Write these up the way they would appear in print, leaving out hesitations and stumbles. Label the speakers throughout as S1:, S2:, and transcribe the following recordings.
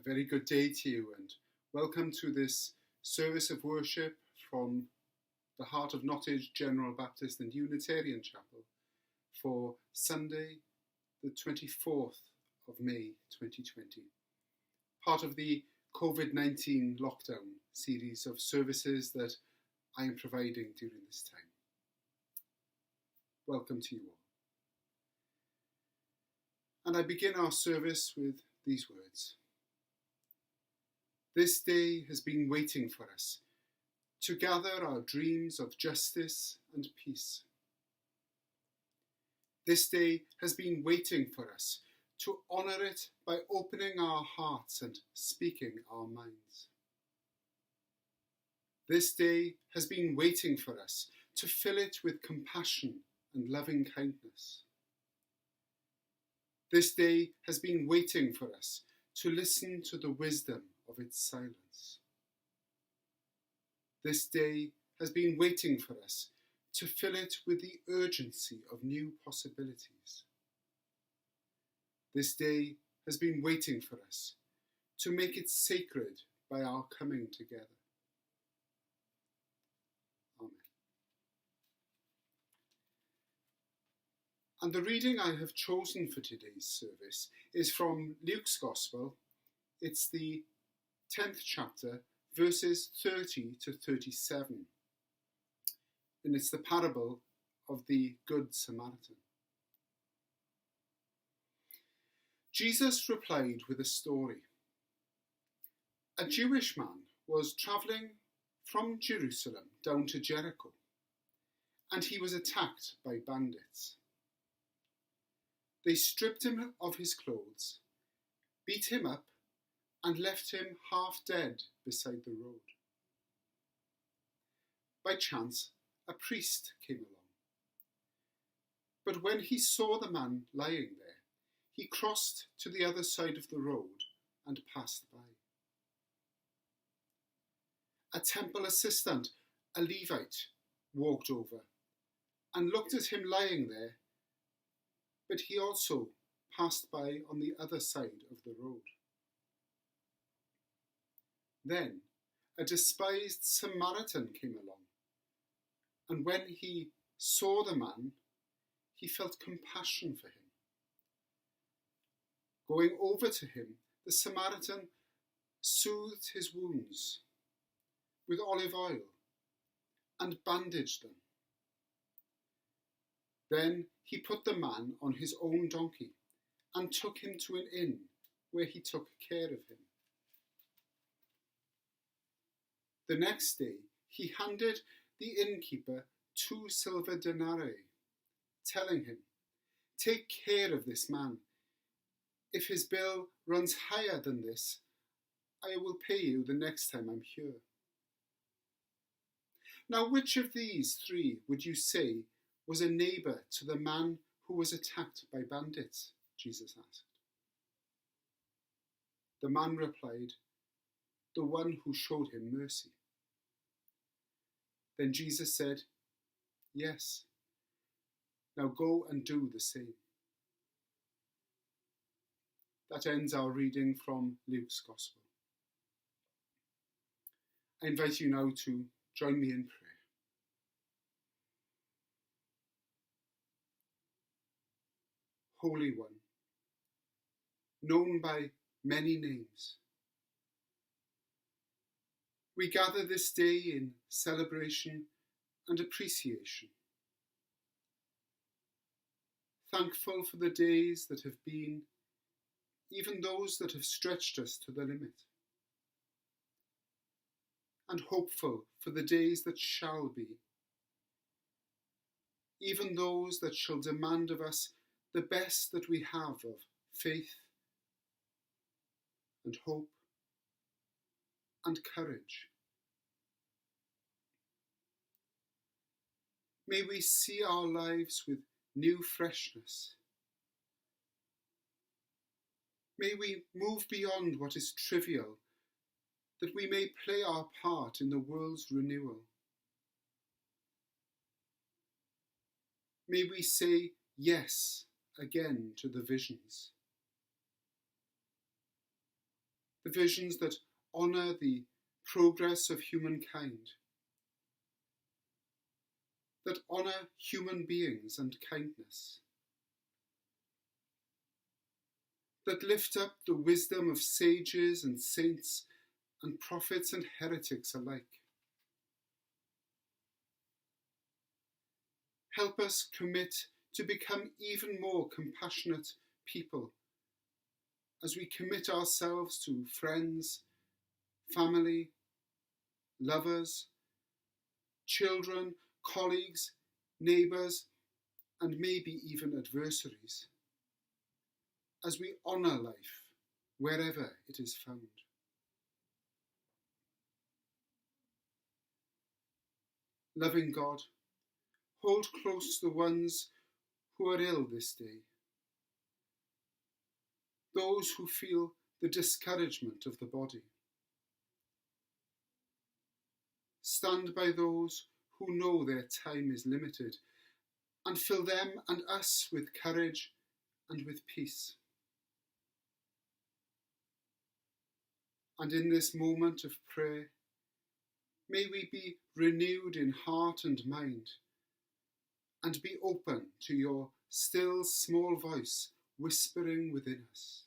S1: very good day to you, and welcome to this service of worship from the heart of Nottage General Baptist and Unitarian Chapel for Sunday, the 24th of May 2020, part of the COVID-19 lockdown series of services that I am providing during this time. Welcome to you all. And I begin our service with these words. This day has been waiting for us to gather our dreams of justice and peace. This day has been waiting for us to honour it by opening our hearts and speaking our minds. This day has been waiting for us to fill it with compassion and loving kindness. This day has been waiting for us to listen to the wisdom of its silence. This day has been waiting for us to fill it with the urgency of new possibilities. This day has been waiting for us to make it sacred by our coming together. Amen. And the reading I have chosen for today's service is from Luke's Gospel. It's the 10th chapter, verses 30 to 37. And it's the parable of the Good Samaritan. Jesus replied with a story. A Jewish man was travelling from Jerusalem down to Jericho, and he was attacked by bandits. They stripped him of his clothes, beat him up, and left him half dead beside the road. By chance, a priest came along. But when he saw the man lying there, he crossed to the other side of the road and passed by. A temple assistant, a Levite, walked over and looked at him lying there, but he also passed by on the other side of the road. Then a despised Samaritan came along, and when he saw the man, he felt compassion for him. Going over to him, the Samaritan soothed his wounds with olive oil and bandaged them. Then he put the man on his own donkey and took him to an inn where he took care of him. The next day he handed the innkeeper 2 silver denarii, telling him, "Take care of this man. If his bill runs higher than this, I will pay you the next time I'm here." Now, which of these 3 would you say was a neighbour to the man who was attacked by bandits? Jesus asked. The man replied, "The one who showed him mercy." Then Jesus said, "Yes, now go and do the same." That ends our reading from Luke's Gospel. I invite you now to join me in prayer. Holy One, known by many names, we gather this day in celebration and appreciation, thankful for the days that have been, even those that have stretched us to the limit, and hopeful for the days that shall be, even those that shall demand of us the best that we have of faith and hope and courage. May we see our lives with new freshness. May we move beyond what is trivial, that we may play our part in the world's renewal. May we say yes again to the visions, the visions that honour the progress of humankind, that honour human beings and kindness, that lift up the wisdom of sages and saints and prophets and heretics alike. Help us commit to become even more compassionate people as we commit ourselves to friends, family, lovers, children, colleagues, neighbours, and maybe even adversaries, as we honour life wherever it is found. Loving God, hold close the ones who are ill this day, those who feel the discouragement of the body. Stand by those who know their time is limited, and fill them and us with courage and with peace. And in this moment of prayer, may we be renewed in heart and mind, and be open to your still small voice whispering within us.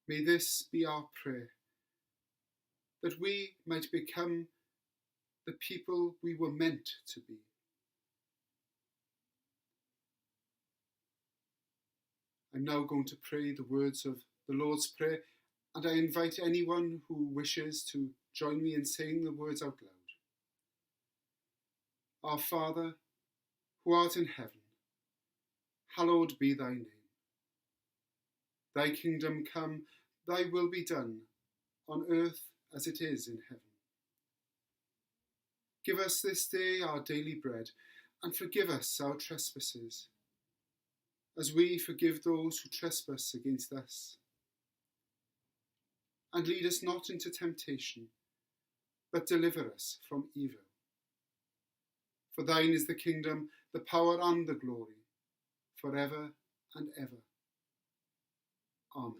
S1: May this be our prayer, that we might become the people we were meant to be. I'm now going to pray the words of the Lord's Prayer, and I invite anyone who wishes to join me in saying the words out loud. Our Father, who art in heaven, hallowed be thy name. Thy kingdom come, thy will be done, on earth as it is in heaven. Give us this day our daily bread, and forgive us our trespasses, as we forgive those who trespass against us. And lead us not into temptation, but deliver us from evil. For thine is the kingdom, the power and the glory, forever and ever. Amen.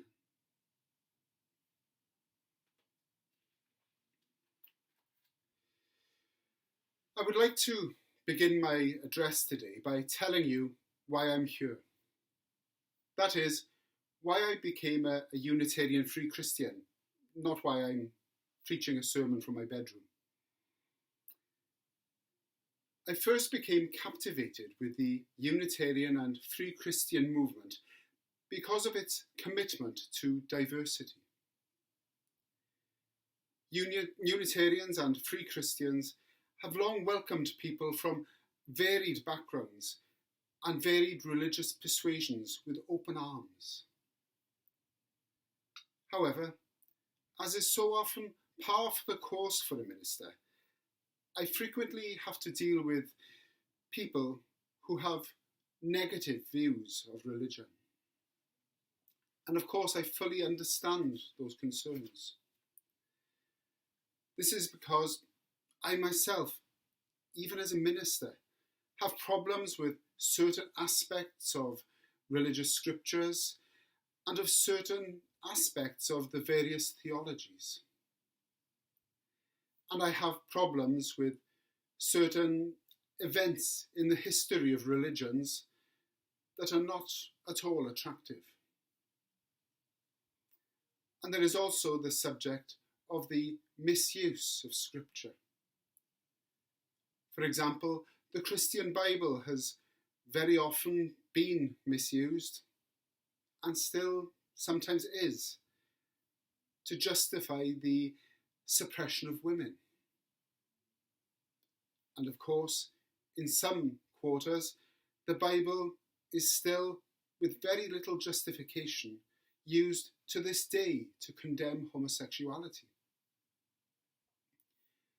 S1: I would like to begin my address today by telling you why I'm here. That is, why I became a Unitarian free Christian, not why I'm preaching a sermon from my bedroom. I first became captivated with the Unitarian and free Christian movement because of its commitment to diversity. Unitarians and free Christians have long welcomed people from varied backgrounds and varied religious persuasions with open arms. However, as is so often par for the course for a minister, I frequently have to deal with people who have negative views of religion. And of course, I fully understand those concerns. This is because I myself, even as a minister, have problems with certain aspects of religious scriptures and of certain aspects of the various theologies. And I have problems with certain events in the history of religions that are not at all attractive. And there is also the subject of the misuse of Scripture. For example, the Christian Bible has very often been misused, and still sometimes is, to justify the suppression of women. And of course, in some quarters, the Bible is still, with very little justification, used to this day to condemn homosexuality.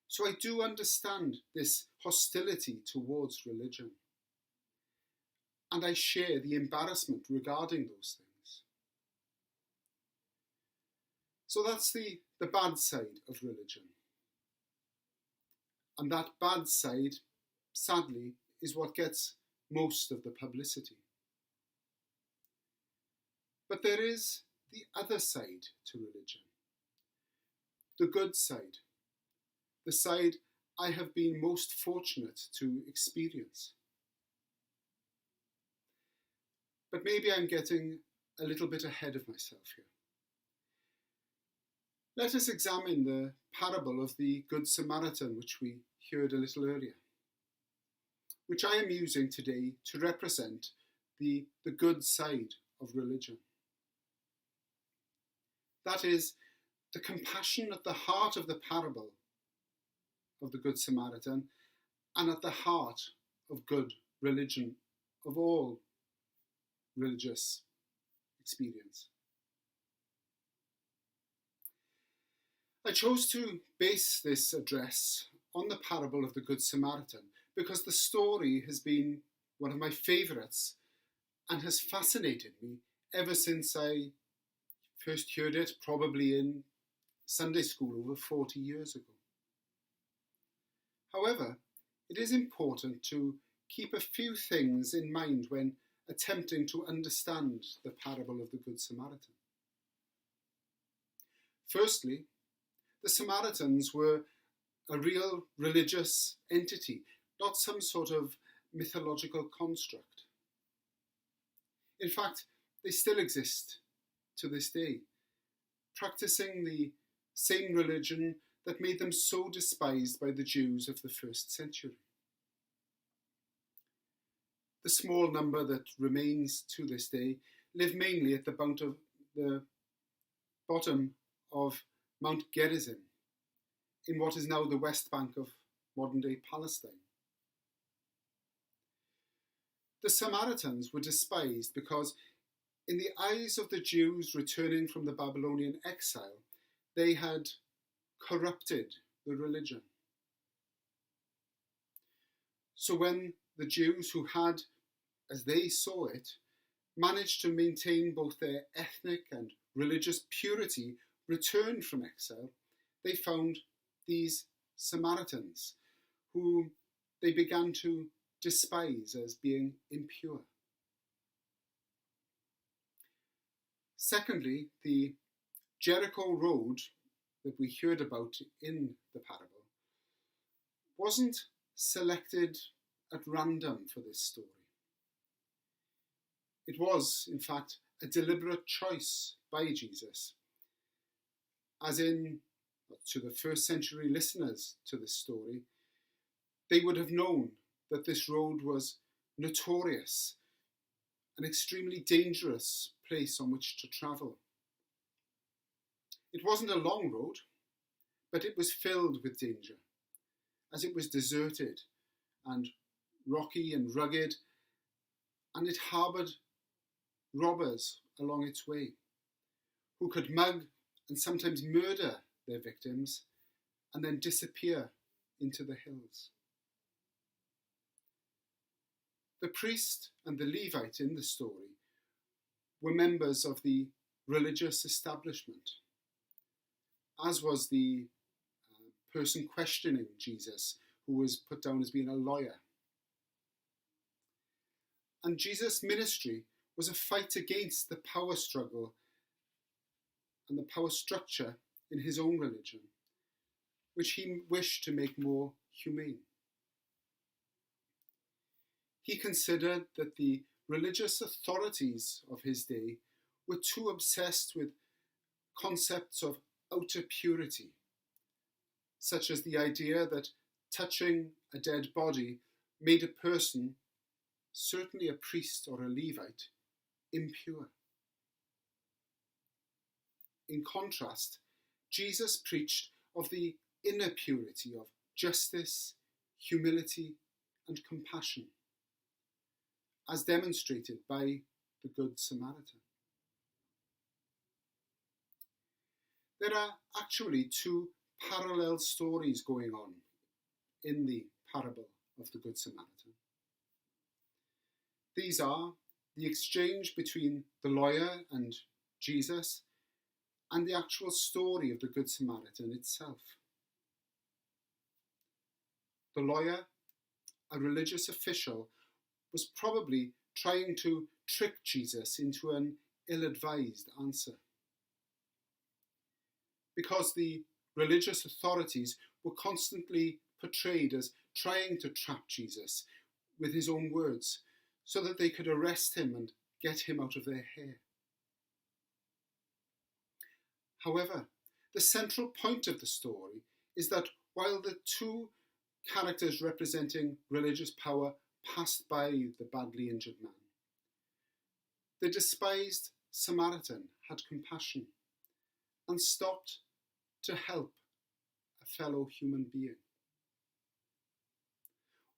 S1: So I do understand this hostility towards religion, and I share the embarrassment regarding those things. So that's the bad side of religion. And that bad side, sadly, is what gets most of the publicity. But there is the other side to religion, the good side, the side I have been most fortunate to experience. But maybe I'm getting a little bit ahead of myself here. Let us examine the parable of the Good Samaritan, which we heard a little earlier, which I am using today to represent the good side of religion. That is, the compassion at the heart of the parable of the Good Samaritan and at the heart of good religion, of all religious experience. I chose to base this address on the parable of the Good Samaritan because the story has been one of my favourites and has fascinated me ever since I first heard it, probably in Sunday school over 40 years ago. However, it is important to keep a few things in mind when attempting to understand the parable of the Good Samaritan. Firstly, the Samaritans were a real religious entity, not some sort of mythological construct. In fact, they still exist to this day, practicing the same religion that made them so despised by the Jews of the first century. The small number that remains to this day live mainly at the bottom of Mount Gerizim, in what is now the West Bank of modern-day Palestine. The Samaritans were despised because, in the eyes of the Jews returning from the Babylonian exile, they had corrupted the religion. So when the Jews who had, as they saw it, managed to maintain both their ethnic and religious purity returned from exile, they found these Samaritans, who they began to despise as being impure. Secondly, the Jericho road that we heard about in the parable wasn't selected at random for this story. It was, in fact, a deliberate choice by Jesus, as in, to the first century listeners to this story, they would have known that this road was notorious, an extremely dangerous place on which to travel. It wasn't a long road, but it was filled with danger, as it was deserted and rocky and rugged, and it harboured robbers along its way, who could mug and sometimes murder their victims and then disappear into the hills. The priest and the Levite in the story were members of the religious establishment, as was the person questioning Jesus, who was put down as being a lawyer. And Jesus' ministry was a fight against the power struggle and the power structure in his own religion, which he wished to make more humane. He considered that the religious authorities of his day were too obsessed with concepts of outer purity, such as the idea that touching a dead body made a person, certainly a priest or a Levite, impure. In contrast, Jesus preached of the inner purity of justice, humility, and compassion, as demonstrated by the Good Samaritan. There are actually two parallel stories going on in the parable of the Good Samaritan. These are the exchange between the lawyer and Jesus and the actual story of the Good Samaritan itself. The lawyer, a religious official, was probably trying to trick Jesus into an ill-advised answer. Because the religious authorities were constantly portrayed as trying to trap Jesus with his own words so that they could arrest him and get him out of their hair. However, the central point of the story is that while the two characters representing religious power passed by the badly injured man, the despised Samaritan had compassion and stopped to help a fellow human being.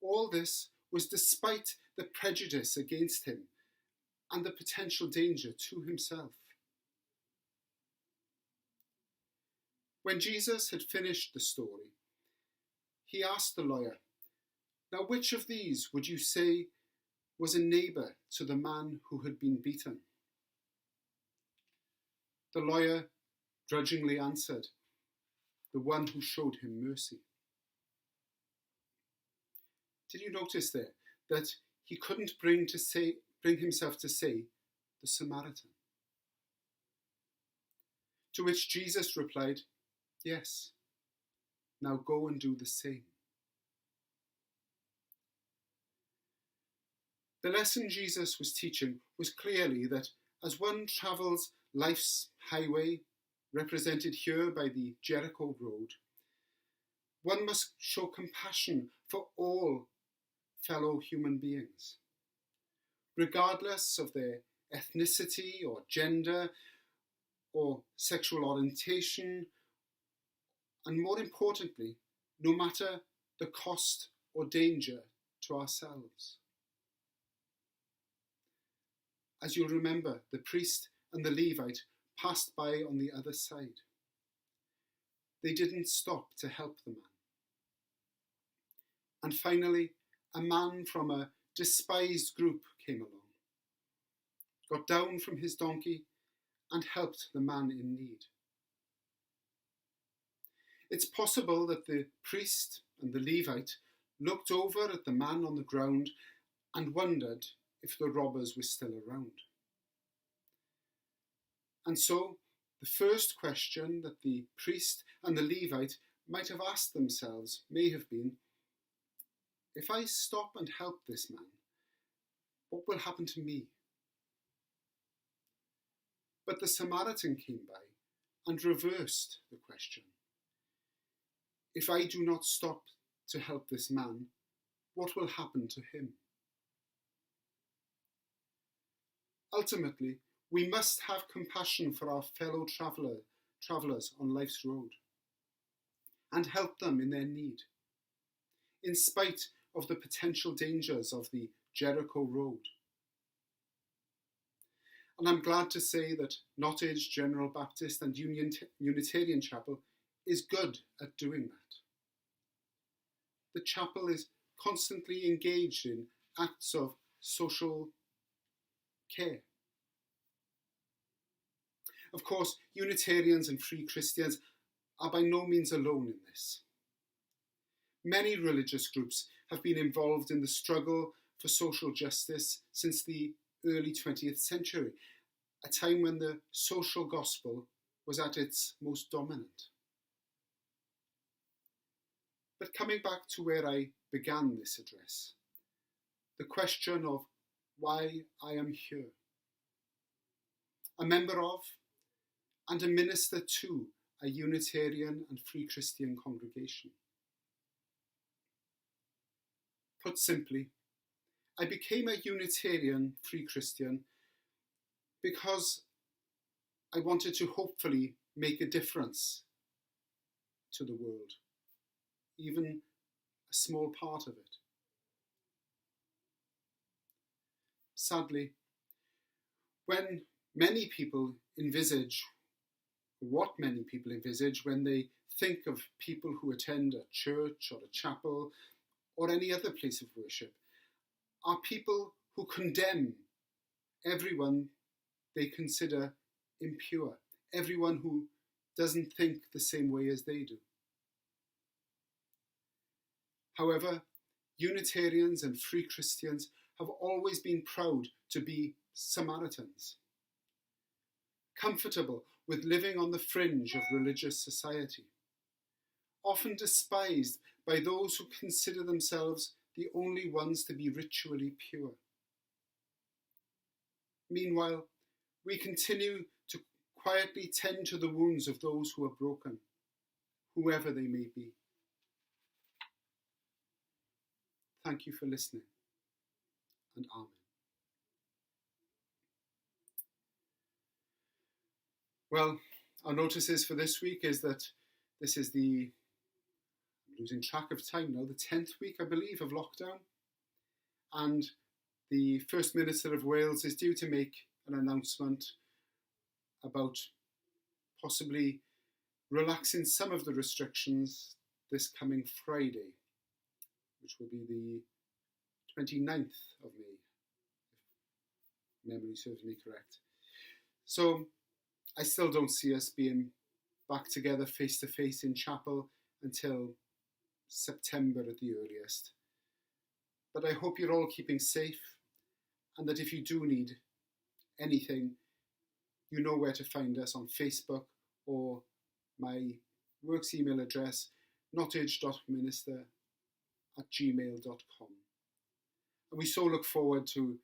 S1: All this was despite the prejudice against him and the potential danger to himself. When Jesus had finished the story, he asked the lawyer, "Now which of these would you say was a neighbour to the man who had been beaten?" The lawyer grudgingly answered, "The one who showed him mercy." Did you notice there that he couldn't bring himself to say the Samaritan? To which Jesus replied, "Yes, now go and do the same." The lesson Jesus was teaching was clearly that as one travels life's highway, represented here by the Jericho Road, one must show compassion for all fellow human beings, regardless of their ethnicity or gender or sexual orientation, and more importantly, no matter the cost or danger to ourselves. As you'll remember, the priest and the Levite passed by on the other side. They didn't stop to help the man. And finally, a man from a despised group came along, got down from his donkey, and helped the man in need. It's possible that the priest and the Levite looked over at the man on the ground and wondered if the robbers were still around. And so, the first question that the priest and the Levite might have asked themselves may have been, if I stop and help this man, what will happen to me? But the Samaritan came by and reversed the question. If I do not stop to help this man, what will happen to him? Ultimately, we must have compassion for our fellow travellers on life's road and help them in their need, in spite of the potential dangers of the Jericho Road. And I'm glad to say that Nottage General Baptist and Unitarian Chapel is good at doing that. The chapel is constantly engaged in acts of social care. Of course, Unitarians and Free Christians are by no means alone in this. Many religious groups have been involved in the struggle for social justice since the early 20th century, a time when the social gospel was at its most dominant. But coming back to where I began this address, the question of why I am here. A member of and a minister to a Unitarian and Free Christian congregation. Put simply, I became a Unitarian Free Christian because I wanted to hopefully make a difference to the world, even a small part of it. Sadly, what many people envisage when they think of people who attend a church or a chapel or any other place of worship are people who condemn everyone they consider impure, everyone who doesn't think the same way as they do. However, Unitarians and Free Christians have always been proud to be Samaritans, comfortable with living on the fringe of religious society, often despised by those who consider themselves the only ones to be ritually pure. Meanwhile, we continue to quietly tend to the wounds of those who are broken, whoever they may be. Thank you for listening, and Amen. Well, our notices for this week is that this is I'm losing track of time now, the 10th week, I believe, of lockdown. And the First Minister of Wales is due to make an announcement about possibly relaxing some of the restrictions this coming Friday, which will be the 29th of May, if memory serves me correct. So I still don't see us being back together face to face in chapel until September at the earliest. But I hope you're all keeping safe, and that if you do need anything, you know where to find us on Facebook or my works email address, nottage.minister@gmail.com. And we so look forward to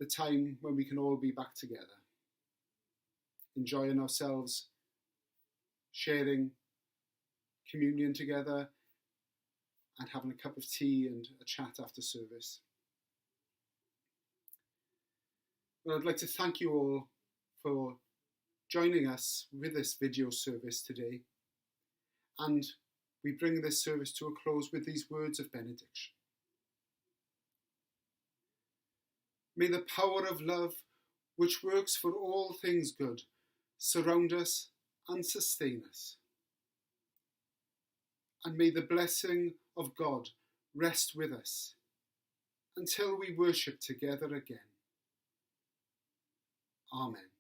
S1: the time when we can all be back together, enjoying ourselves, sharing communion together, and having a cup of tea and a chat after service. Well, I'd like to thank you all for joining us with this video service today, and we bring this service to a close with these words of benediction. May the power of love, which works for all things good, surround us and sustain us. And may the blessing of God rest with us until we worship together again. Amen.